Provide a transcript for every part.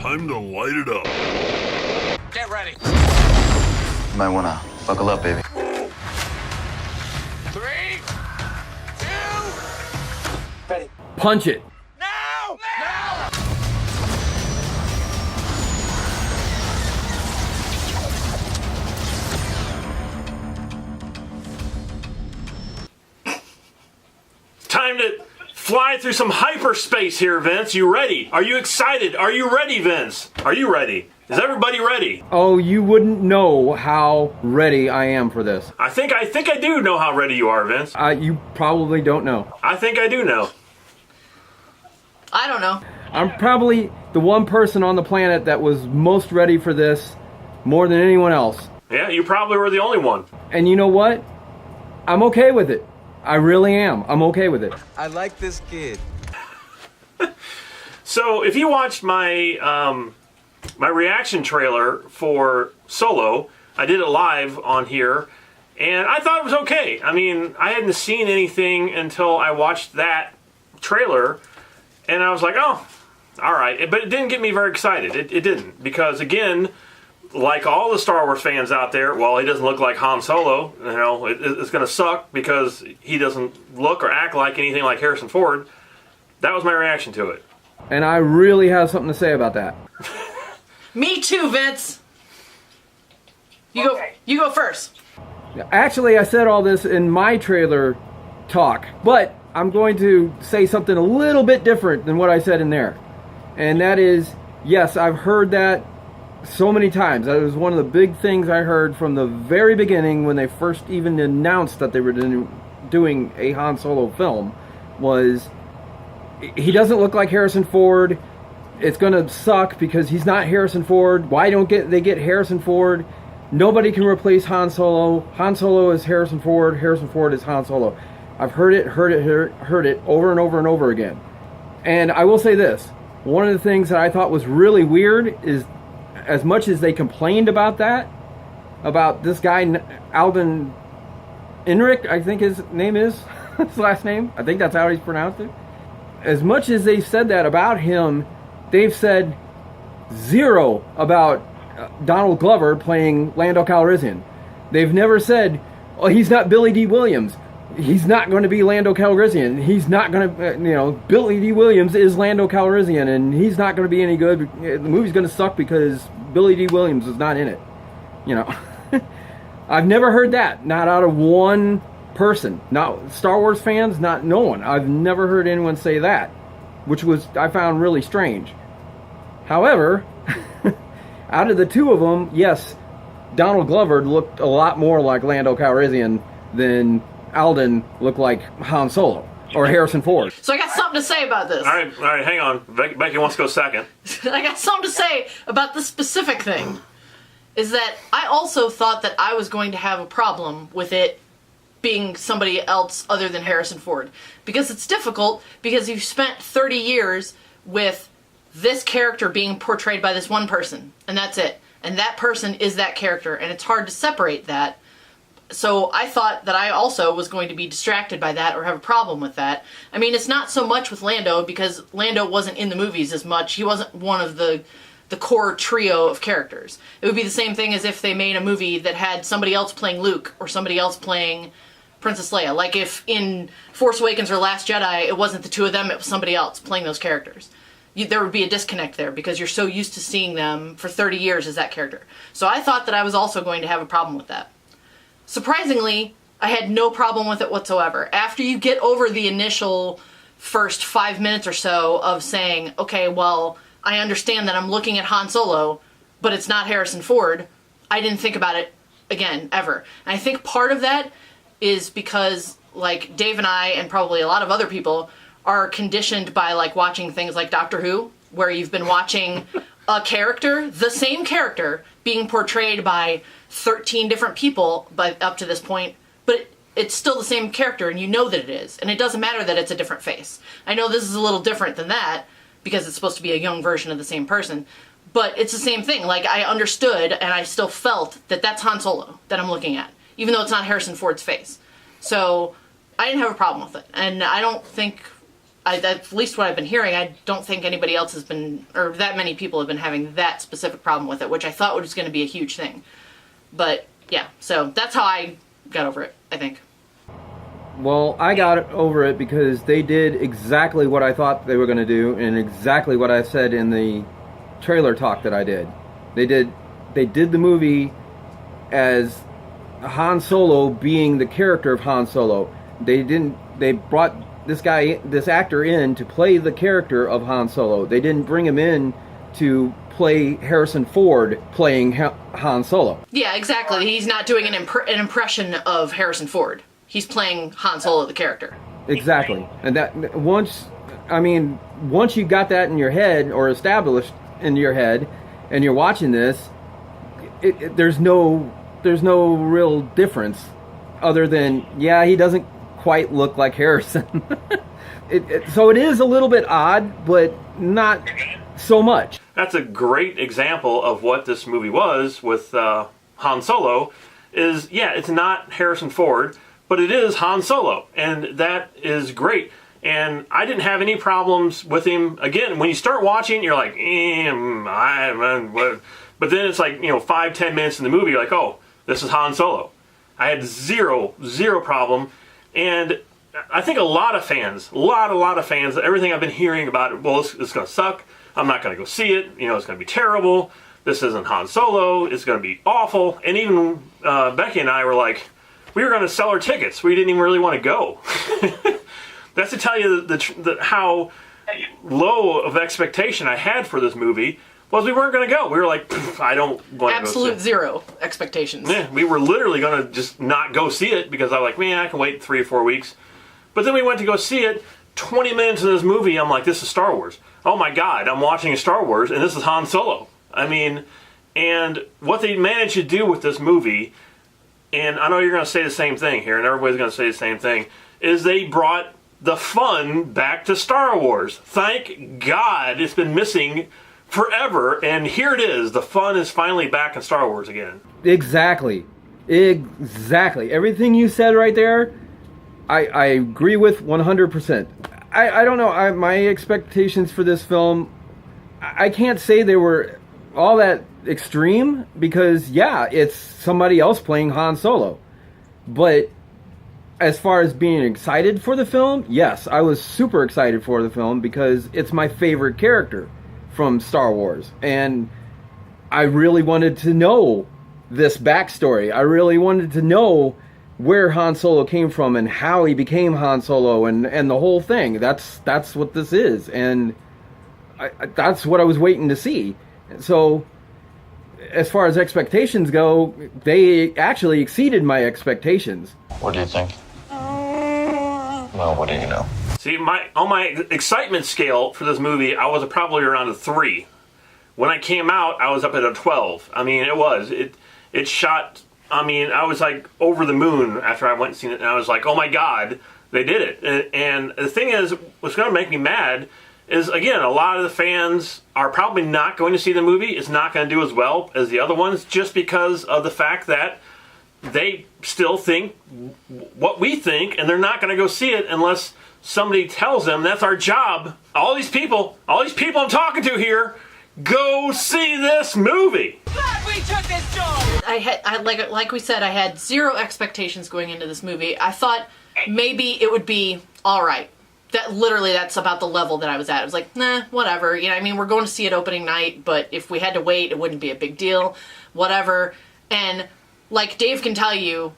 Time to light it up. Get ready. You might wanna buckle up, baby. 3, 2, ready. Punch it. Now! Now! Time to fly through some hyperspace here, Vince. You ready? Are you excited? Are you ready, Vince? Are you ready? Is everybody ready? Oh, you wouldn't know how ready I am for this. I think I do know how ready you are, Vince. You probably don't know. I think I do know. I don't know. I'm probably the one person on the planet that was most ready for this more than anyone else. Yeah, you probably were the only one. And you know what? I'm okay with it. I really am. I'm okay with it. I like this kid. So, if you watched my my reaction trailer for Solo, I did it live on here, and I thought it was okay. I mean, I hadn't seen anything until I watched that trailer, and I was like, oh, all right. But it didn't get me very excited. It didn't, because again, like all the Star Wars fans out there, well, he doesn't look like Han Solo. You know, it's going to suck because he doesn't look or act like anything like Harrison Ford. That was my reaction to it. And I really have something to say about that. Me too, Vince. You go first. Actually, I said all this in my trailer talk, but I'm going to say something a little bit different than what I said in there. And that is, yes, I've heard that so many times. That was one of the big things I heard from the very beginning when they first even announced that they were doing a Han Solo film, was he doesn't look like Harrison Ford. It's going to suck because he's not Harrison Ford. Why don't they get Harrison Ford? Nobody can replace Han Solo. Han Solo is Harrison Ford. Harrison Ford is Han Solo. I've heard it over and over and over again. And I will say this. One of the things that I thought was really weird is, as much as they complained about that, about this guy, Alden Ehrenreich, I think his name is, his last name. I think that's how he's pronounced it. As much as they said that about him, they've said zero about Donald Glover playing Lando Calrissian. They've never said, oh, he's not Billy D. Williams. He's not going to be Lando Calrissian. He's not going to, Billy D. Williams is Lando Calrissian, and he's not going to be any good. The movie's going to suck because Billy D. Williams is not in it. I've never heard that. Not out of one person. Not Star Wars fans, not no one. I've never heard anyone say that, which I found really strange. However, out of the two of them, yes, Donald Glover looked a lot more like Lando Calrissian than Alden looked like Han Solo or Harrison Ford. So I got something to say about this. All right, hang on. Becky wants to go second. I got something to say about this specific thing. Is that I also thought that I was going to have a problem with it being somebody else other than Harrison Ford. Because it's difficult, because you've spent 30 years with this character being portrayed by this one person, and that's it. And that person is that character, and it's hard to separate that. So I thought that I also was going to be distracted by that or have a problem with that. I mean, it's not so much with Lando, because Lando wasn't in the movies as much. He wasn't one of the core trio of characters. It would be the same thing as if they made a movie that had somebody else playing Luke or somebody else playing Princess Leia. Like if in Force Awakens or Last Jedi, it wasn't the two of them, it was somebody else playing those characters. There would be a disconnect there because you're so used to seeing them for 30 years as that character. So I thought that I was also going to have a problem with that. Surprisingly, I had no problem with it whatsoever. After you get over the initial first 5 minutes or so of saying, okay, well, I understand that I'm looking at Han Solo, but it's not Harrison Ford, I didn't think about it again, ever. And I think part of that is because, like, Dave and I, and probably a lot of other people, are conditioned by, like, watching things like Doctor Who, where you've been watching a character, the same character, being portrayed by 13 different people up to this point, but it's still the same character, and you know that it is. And it doesn't matter that it's a different face. I know this is a little different than that, because it's supposed to be a young version of the same person, but it's the same thing. Like, I understood, and I still felt that that's Han Solo that I'm looking at, even though it's not Harrison Ford's face. So I didn't have a problem with it, and I don't think at least what I've been hearing, I don't think anybody else has been, or that many people have been having that specific problem with it, which I thought was going to be a huge thing. But yeah, so that's how I got over it, I think. Well, I got over it because they did exactly what I thought they were going to do, and exactly what I said in the trailer talk that I did. They did the movie as Han Solo being the character of Han Solo. They brought this actor in to play the character of Han Solo. They didn't bring him in to play Harrison Ford playing Han Solo. Yeah, exactly. He's not doing an impression of Harrison Ford. He's playing Han Solo, the character. Exactly. And that once you got that in your head, or established in your head, and you're watching this, there's no real difference other than, yeah, he doesn't quite look like Harrison. So it is a little bit odd, but not so much. That's a great example of what this movie was with Han Solo. Is, yeah, it's not Harrison Ford, but it is Han Solo, and that is great. And I didn't have any problems with him. Again, when you start watching, you're like, but then it's like, 5-10 minutes in the movie, you're like, oh, this is Han Solo. I had zero problem. And I think a lot of fans, everything I've been hearing about it, well, it's going to suck. I'm not going to go see it. It's going to be terrible. This isn't Han Solo. It's going to be awful. And even Becky and I were like, we were going to sell our tickets. We didn't even really want to go. That's to tell you how low of expectation I had for this movie. Was we weren't going to go. We were like, I don't want to go see it. Absolute zero expectations. Yeah, we were literally going to just not go see it because I was like, man, I can wait 3 or 4 weeks. But then we went to go see it. 20 minutes in this movie, I'm like, this is Star Wars. Oh my God, I'm watching a Star Wars, and this is Han Solo. And what they managed to do with this movie, and I know you're going to say the same thing here, and everybody's going to say the same thing, is they brought the fun back to Star Wars. Thank God, it's been missing forever, and here it is. The fun is finally back in Star Wars again. Exactly. Everything you said right there, I agree with 100%. I don't know. My expectations for this film, I can't say they were all that extreme because, yeah, it's somebody else playing Han Solo. But as far as being excited for the film, yes, I was super excited for the film because it's my favorite character from Star Wars. And I really wanted to know this backstory. I really wanted to know where Han Solo came from and how he became Han Solo and the whole thing. That's what this is. And that's what I was waiting to see. So as far as expectations go, they actually exceeded my expectations. What do you think? Well, what do you know? See, on my excitement scale for this movie, I was probably around a 3. When I came out, I was up at a 12. It shot. I was like over the moon after I went and seen it, and I was like, oh my God, they did it. And the thing is, what's going to make me mad is, again, a lot of the fans are probably not going to see the movie. It's not going to do as well as the other ones just because of the fact that they still think what we think, and they're not going to go see it unless somebody tells them that's our job. All these people I'm talking to here, go see this movie. Glad we took this job. Like we said, I had zero expectations going into this movie. I thought maybe it would be all right. That's about the level that I was at. I was like, nah, whatever. We're going to see it opening night, but if we had to wait, it wouldn't be a big deal. Whatever. And like Dave can tell you,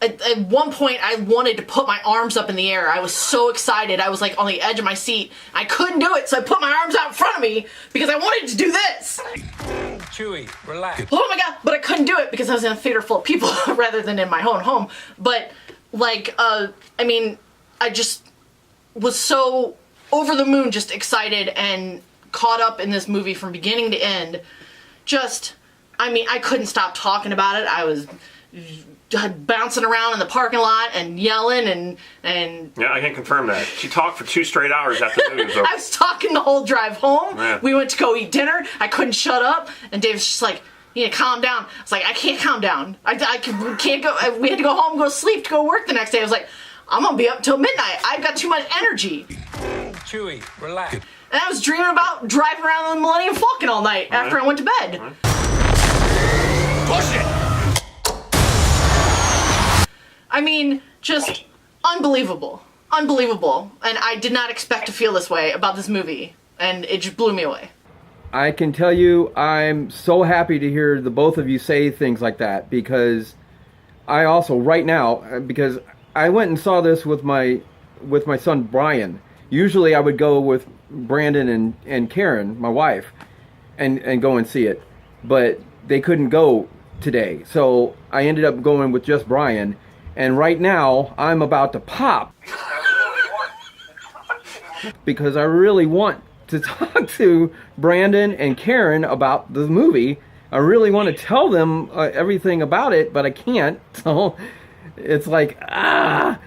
at one point, I wanted to put my arms up in the air. I was so excited. I was like on the edge of my seat. I couldn't do it, so I put my arms out in front of me because I wanted to do this. Chewie, relax. Oh my God, but I couldn't do it because I was in a theater full of people rather than in my own home. But, I just was so over the moon, just excited and caught up in this movie from beginning to end. I couldn't stop talking about it. I was bouncing around in the parking lot and yelling and yeah, I can confirm that. She talked for 2 straight hours after the movie was over. I was talking the whole drive home. Yeah. We went to go eat dinner. I couldn't shut up, and Dave's just like, you need to calm down. I was like, I can't calm down. I can't go. We had to go home, go to sleep, to go work the next day. I was like, I'm gonna be up till midnight. I've got too much energy. Chewie, relax. And I was dreaming about driving around the Millennium Falcon all night after I went to bed. Push it! I mean, just unbelievable. Unbelievable. And I did not expect to feel this way about this movie. And it just blew me away. I can tell you I'm so happy to hear the both of you say things like that, because I also, right now, because I went and saw this with my son Brian. Usually I would go with Brandon and Karen, my wife, and go and see it. But they couldn't go today. So I ended up going with just Brian. And right now I'm about to pop. Because I really want to talk to Brandon and Karen about the movie. I really want to tell them everything about it, but I can't. So it's like, at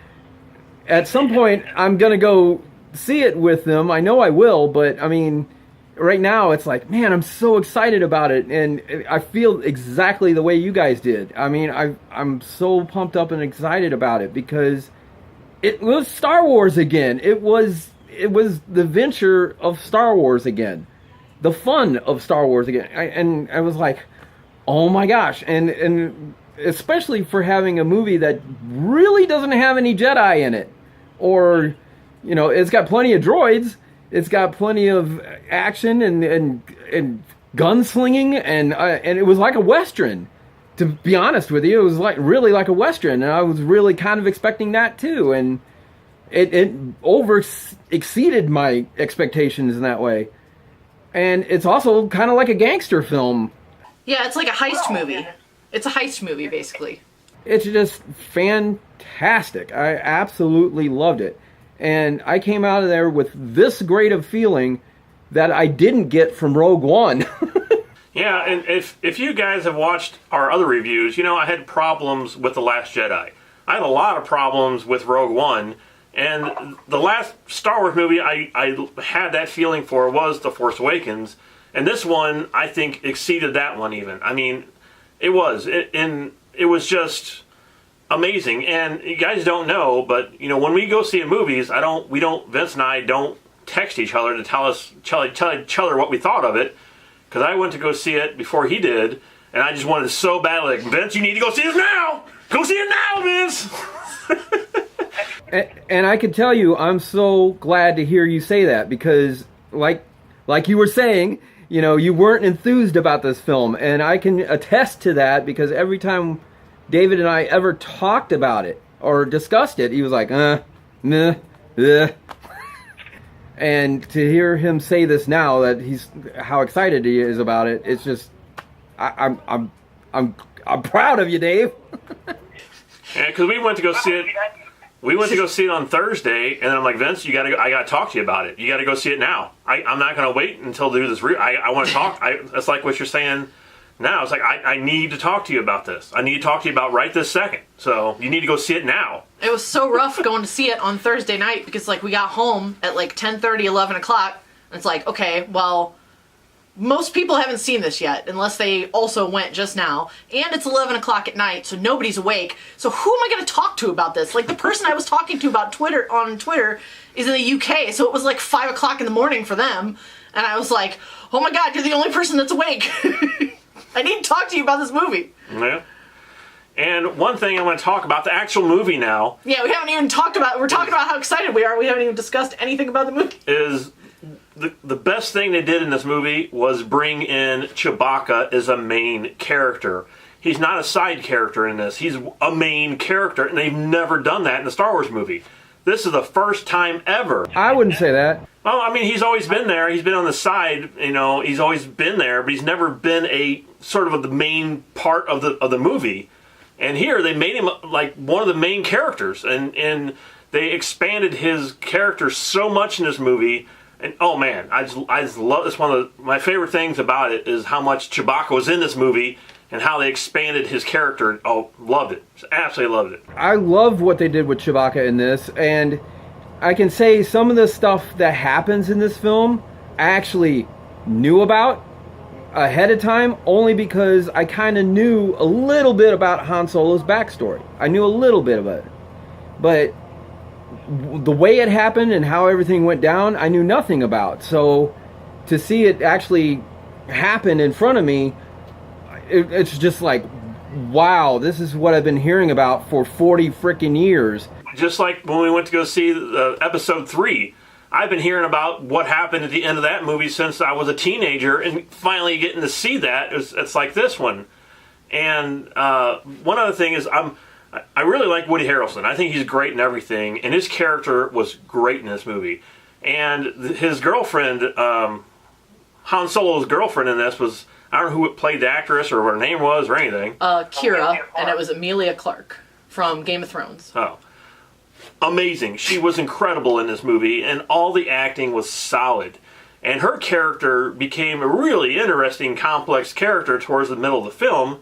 some point I'm going to go see it with them. I know I will, but I mean, right now it's like, man, I'm so excited about it. And I feel exactly the way you guys did. I mean, I'm so pumped up and excited about it because it was Star Wars again. It was the venture of Star Wars again. The fun of Star Wars again. And I was like, oh my gosh. And especially for having a movie that really doesn't have any Jedi in it. Or, you know, it's got plenty of droids. It's got plenty of action and gunslinging. And it was like a Western. To be honest with you, it was really like a Western. And I was really kind of expecting that too. And it exceeded my expectations in that way. And it's also kind of like a gangster film. Yeah, it's like a heist movie. It's a heist movie, basically. It's just fantastic. I absolutely loved it. And I came out of there with this great of feeling that I didn't get from Rogue One. Yeah, and if you guys have watched our other reviews, you know I had problems with The Last Jedi. I had a lot of problems with Rogue One. And the last Star Wars movie I had that feeling for was The Force Awakens. And this one, I think, exceeded that one even. I mean, it was. It was just amazing. And you guys don't know, but, you know, when we go see movies, Vince and I don't text each other to tell each other what we thought of it. Because I went to go see it before he did. And I just wanted so badly, like, Vince, you need to go see this now! Go see it now, Vince! And I can tell you, I'm so glad to hear you say that because, like you were saying, you know, you weren't enthused about this film, and I can attest to that because every time David and I ever talked about it or discussed it, he was like, meh. And to hear him say this now, that how excited he is about it, it's just, I'm proud of you, Dave. Yeah, because we went to go see it. We went to go see it on Thursday, and then I'm like, Vince, I got to talk to you about it. You got to go see it now. I'm not going to wait until they do this. I want to talk. That's like what you're saying now. It's like, I need to talk to you about this. I need to talk to you about right this second. So you need to go see it now. It was so rough going to see it on Thursday night because, like, we got home at, like, 10:30, 11 o'clock. And it's like, okay, well, most people haven't seen this yet unless they also went just now. And it's 11 o'clock at night, so nobody's awake. So who am I going to talk to about this? Like, the person I was talking to about on Twitter is in the UK, so it was like 5 o'clock in the morning for them. And I was like, oh my god, you're the only person that's awake. I need to talk to you about this movie. Yeah. And one thing I want to talk about, the actual movie now. Yeah, we haven't even talked about, we're talking about how excited we are. We haven't even discussed anything about the movie. Is the best thing they did in this movie was bring in Chewbacca as a main character. He's not a side character in this. He's a main character, and they've never done that in a Star Wars movie. This is the first time ever. I wouldn't say that. Well, I mean, he's always been there. He's been on the side, you know. He's always been there, but he's never been a sort of the main part of the movie. And here they made him like one of the main characters, and they expanded his character so much in this movie. And oh man, I just love this. One of my favorite things about it is how much Chewbacca was in this movie and how they expanded his character. Oh, loved it. Absolutely loved it. I love what they did with Chewbacca in this, and I can say some of the stuff that happens in this film I actually knew about ahead of time, only because I kind of knew a little bit about Han Solo's backstory. I knew a little bit of it. But the way it happened and how everything went down, I knew nothing about. So to see it actually happen in front of me, it's just like, wow, this is what I've been hearing about for 40 freaking years. Just like when we went to go see episode 3, I've been hearing about what happened at the end of that movie since I was a teenager, and finally getting to see that, it's like this one. And one other thing is, I really like Woody Harrelson. I think he's great in everything, and his character was great in this movie. And his girlfriend, Han Solo's girlfriend in this was, I don't know who played the actress or what her name was or anything. Kira, and it was Emilia Clarke from Game of Thrones. Oh. Amazing. She was incredible in this movie, and all the acting was solid. And her character became a really interesting, complex character towards the middle of the film,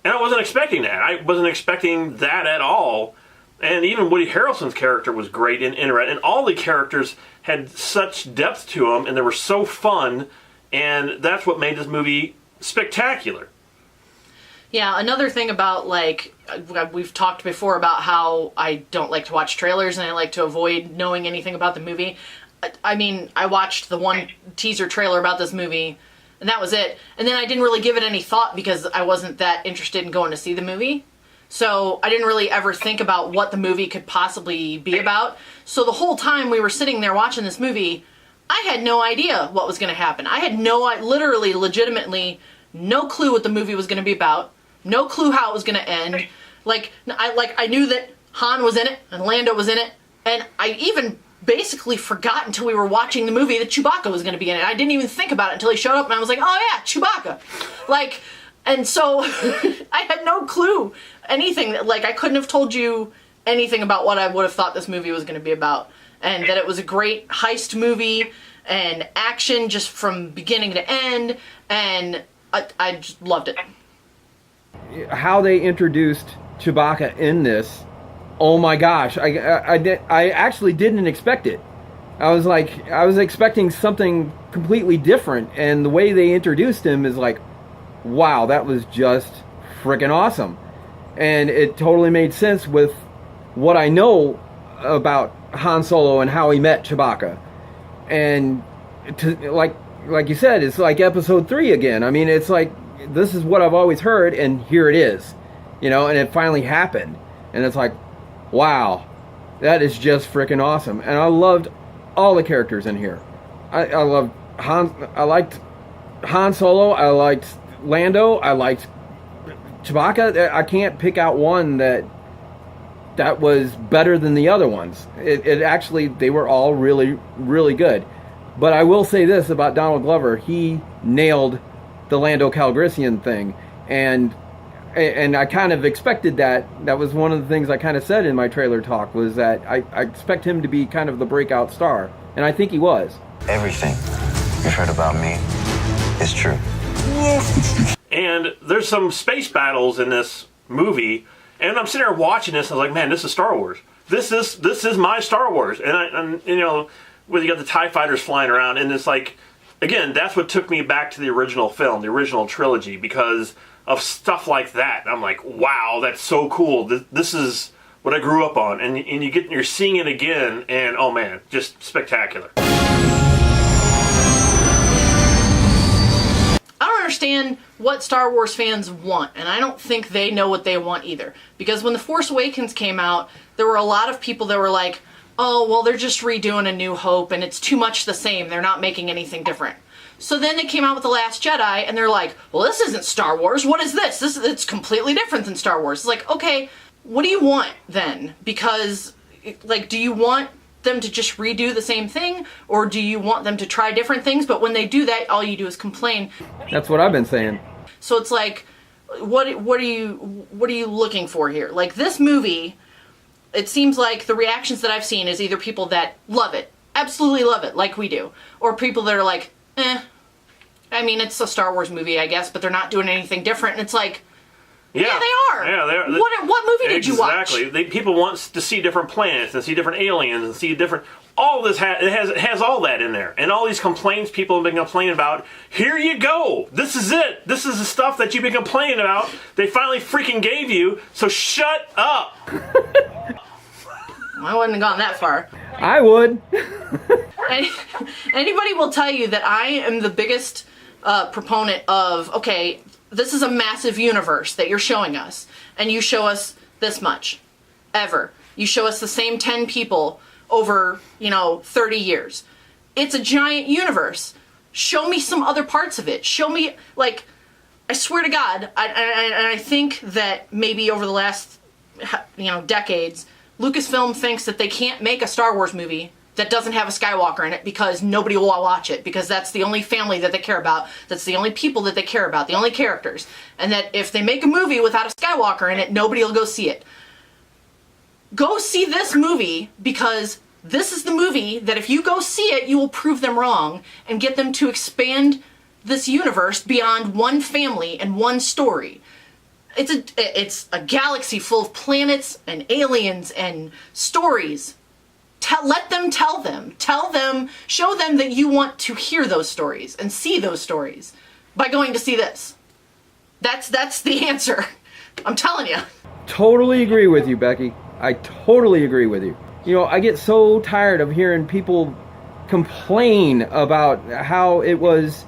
and I wasn't expecting that. I wasn't expecting that at all. And even Woody Harrelson's character was great and interesting, and all the characters had such depth to them, and they were so fun, and that's what made this movie spectacular. Yeah, another thing about, like, we've talked before about how I don't like to watch trailers and I like to avoid knowing anything about the movie. I mean, I watched the one teaser trailer about this movie, and that was it. And then I didn't really give it any thought because I wasn't that interested in going to see the movie. So I didn't really ever think about what the movie could possibly be about. So the whole time we were sitting there watching this movie, I had no idea what was going to happen. I had literally, legitimately, no clue what the movie was going to be about. No clue how it was going to end. I knew that Han was in it and Lando was in it, and I even basically forgot until we were watching the movie that Chewbacca was going to be in it. I didn't even think about it until he showed up, and I was like, oh yeah, Chewbacca. And so I had no clue anything. I couldn't have told you anything about what I would have thought this movie was going to be about, and that it was a great heist movie and action just from beginning to end, and I just loved it. How they introduced Chewbacca in this, oh my gosh, I actually didn't expect it. I was expecting something completely different, and the way they introduced him is like, wow, that was just freaking awesome. And it totally made sense with what I know about Han Solo and how he met Chewbacca. And like you said, it's like episode 3 again. I mean, it's like, this is what I've always heard, and here it is, and it finally happened, and it's like, wow, that is just freaking awesome. And I loved all the characters in here. I loved I liked Han Solo, I liked Lando, I liked Chewbacca. I can't pick out one that was better than the other ones. It actually, they were all really, really good. But I will say this about Donald Glover, he nailed the Lando Calrissian thing, and I kind of expected that. That was one of the things I kind of said in my trailer talk, was that I expect him to be kind of the breakout star, and I think he was. Everything you've heard about me is true. And there's some space battles in this movie, and I'm sitting there watching this, and I was like, man, this is Star Wars. This is my Star Wars. And where you got the TIE fighters flying around, and it's like, again, that's what took me back to the original film, the original trilogy, because of stuff like that. I'm like, wow, that's so cool. This is what I grew up on. And you're seeing it again, and oh man, just spectacular. I don't understand what Star Wars fans want, and I don't think they know what they want either. Because when The Force Awakens came out, there were a lot of people that were like, oh, well, they're just redoing A New Hope, and it's too much the same. They're not making anything different. So then they came out with The Last Jedi, and they're like, well, this isn't Star Wars. What is this? It's completely different than Star Wars. It's like, okay, what do you want then? Because, do you want them to just redo the same thing, or do you want them to try different things? But when they do that, all you do is complain. That's what I've been saying. So it's like, what are you looking for here? Like, this movie, it seems like the reactions that I've seen is either people that love it, absolutely love it, like we do, or people that are like, I mean, it's a Star Wars movie, I guess, but they're not doing anything different. And it's like, yeah they are. Yeah, they are. What movie did you watch? Exactly. People want to see different planets and see different aliens and see different. All this it has all that in there, and all these complaints people have been complaining about. Here you go. This is it. This is the stuff that you've been complaining about. They finally freaking gave you. So shut up. I wouldn't have gone that far. I would. Anybody will tell you that I am the biggest proponent of, okay, this is a massive universe that you're showing us, and you show us this much, ever. You show us the same 10 people over, 30 years. It's a giant universe. Show me some other parts of it. Show me, like, I swear to God, I think that maybe over the last, decades, Lucasfilm thinks that they can't make a Star Wars movie that doesn't have a Skywalker in it because nobody will watch it, because that's the only family that they care about, that's the only people that they care about, the only characters, and that if they make a movie without a Skywalker in it, nobody will go see it. Go see this movie, because this is the movie that if you go see it, you will prove them wrong and get them to expand this universe beyond one family and one story. It's a galaxy full of planets and aliens and stories. Let them tell them. Tell them, show them that you want to hear those stories and see those stories by going to see this. That's the answer. I'm telling you. Totally agree with you, Becky. I totally agree with you. I get so tired of hearing people complain about how it was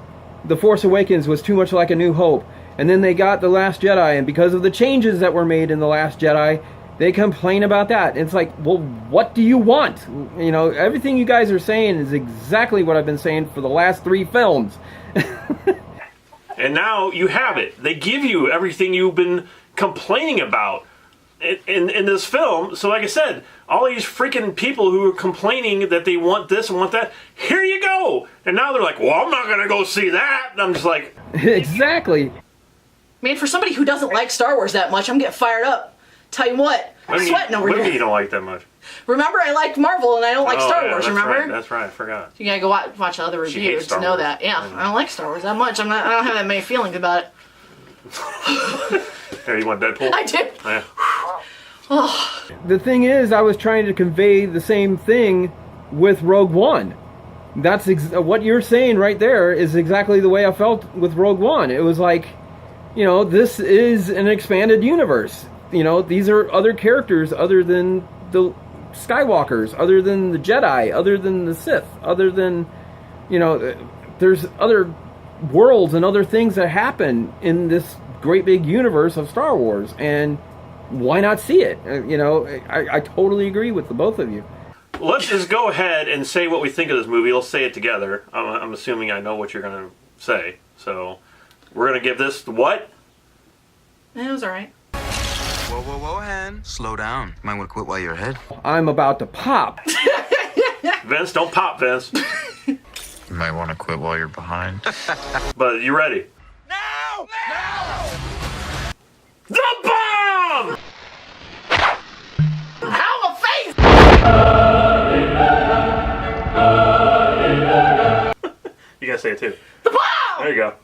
The Force Awakens was too much like A New Hope. And then they got The Last Jedi, and because of the changes that were made in The Last Jedi, they complain about that. It's like, well, what do you want? Everything you guys are saying is exactly what I've been saying for the last 3 films. And now you have it. They give you everything you've been complaining about in this film. So like I said, all these freaking people who are complaining that they want this and want that, here you go. And now they're like, well, I'm not going to go see that. And I'm just like... Exactly. Man, for somebody who doesn't like Star Wars that much, I'm getting fired up. Tell you what, I'm sweating over here. What do you don't like that much? Remember, I liked Marvel and I don't like Star Wars, remember? That's right, I forgot. You gotta go watch other reviews to know that. Yeah, I don't like Star Wars that much. I don't have that many feelings about it. Here, you want Deadpool? I do. Yeah. Oh. The thing is, I was trying to convey the same thing with Rogue One. That's what you're saying right there is exactly the way I felt with Rogue One. It was like, this is an expanded universe. These are other characters other than the Skywalkers, other than the Jedi, other than the Sith, other than, there's other worlds and other things that happen in this great big universe of Star Wars. And why not see it? I totally agree with the both of you. Let's just go ahead and say what we think of this movie. Let's say it together. I'm assuming I know what you're going to say. So we're going to give this what? It was alright. Whoa, Hen. Slow down. You might want to quit while you're ahead. I'm about to pop. Vince, don't pop, Vince. You might want to quit while you're behind. But you ready? No! No! The bomb! How a face! You gotta say it too. The bomb! There you go.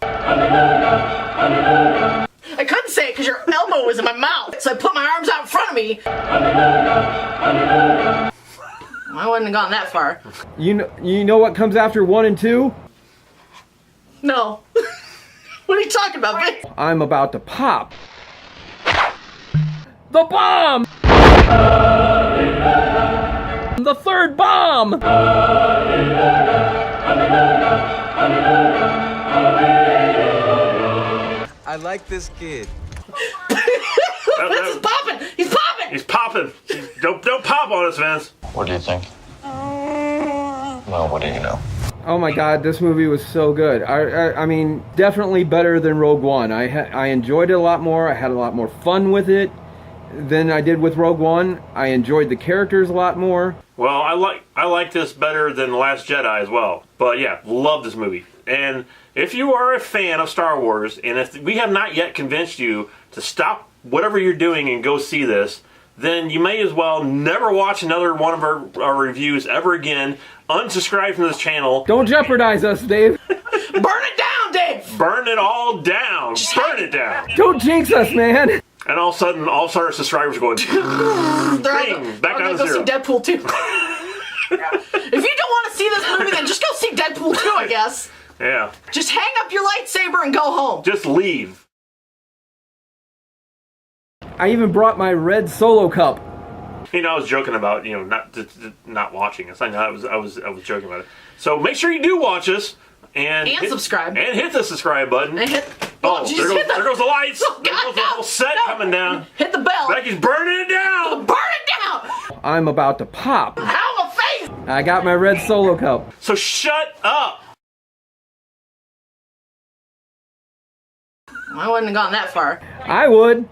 I couldn't say it because your elbow was in my mouth, so I put my arms out in front of me. I wouldn't have gone that far. You know what comes after 1 and 2? No. What are you talking about, Vic? I'm about to pop. The bomb! The third bomb! I like this kid. Vince is popping! He's popping! He's popping. Don't pop on us, Vince. What do you think? Well, what do you know? Oh my God, this movie was so good. I mean, definitely better than Rogue One. I enjoyed it a lot more. I had a lot more fun with it than I did with Rogue One. I enjoyed the characters a lot more. Well, I like this better than The Last Jedi as well. But yeah, love this movie. And if you are a fan of Star Wars, and if we have not yet convinced you to stop whatever you're doing and go see this, then you may as well never watch another one of our reviews ever again. Unsubscribe from this channel. Don't jeopardize us, Dave. Burn it down, Dave! Burn it all down. Burn it down. Don't jinx us, man. And all of a sudden, all of our subscribers are going, bing, back down to go zero. see Deadpool 2. If you don't want to see this movie, then just go see Deadpool 2, I guess. Yeah. Just hang up your lightsaber and go home. Just leave. I even brought my red Solo cup. You know, I was joking about not watching us. I know I was joking about it. So make sure you do watch us and subscribe and hit the subscribe button. and hit. Oh, there goes the lights. Oh, There goes the whole set coming down. Hit the bell. Becky's burning it down. Burn it down. I'm about to pop. How a face. I got my red Solo cup. So shut up. I wouldn't have gone that far. I would.